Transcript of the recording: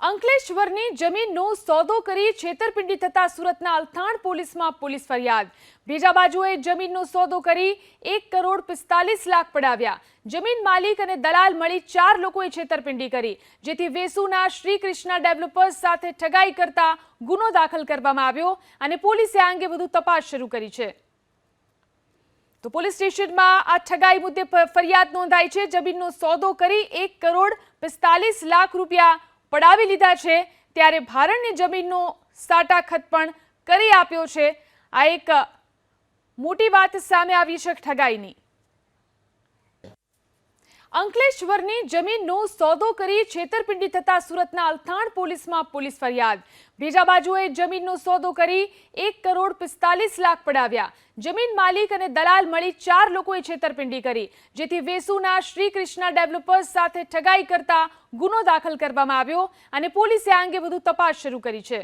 અંકલેશ્વરની જમીનનો સોદો કરી છેતરપિંડી થતા સુરતના અલથાણ પોલીસમાં પોલીસ ફરિયાદ। બીજા બાજુએ જમીનનો સોદો કરી 1,45,00,000 પડાવ્યા। જમીન માલિક અને દલાલ મળી 4 લોકોએ છેતરપિંડી કરી, જેથી વેસુના શ્રી કૃષ્ણા ડેવલપર્સ સાથે ઠગાઈ કરતા ગુનો દાખલ કરવામાં આવ્યો અને પોલીસે આ અંગે વધુ તપાસ શરૂ કરી છે। તો પોલીસ સ્ટેશનમાં આ ઠગાઈ મુદ્દે ફરિયાદ નોંધાઈ છે। જમીનનો સોદો કરી 1,45,00,000 રૂપિયા પડાવી લીધા છે, ત્યારે ભારણની જમીનનો સાટાખત પણ કરી આપ્યો છે। આ એક મોટી વાત સામે આવી છે ઠગાઈની। અંકલેશ્વરની જમીનનો સોદો કરી છેતરપિંડી થતા સુરતના અલથાણ પોલીસમાં પોલીસ ફરિયાદ। બીજા બાજુએ જમીનનો સોદો કરી 1,45,00,000 પડાવ્યા। જમીન માલિક અને દલાલ મળી 4 લોકોએ છેતરપિંડી કરી, જેથી વેસુના શ્રી કૃષ્ણા ડેવલપર્સ સાથે ઠગાઈ કરતા ગુનો દાખલ કરવામાં આવ્યો અને પોલીસે આ અંગે વધુ તપાસ શરૂ કરી છે।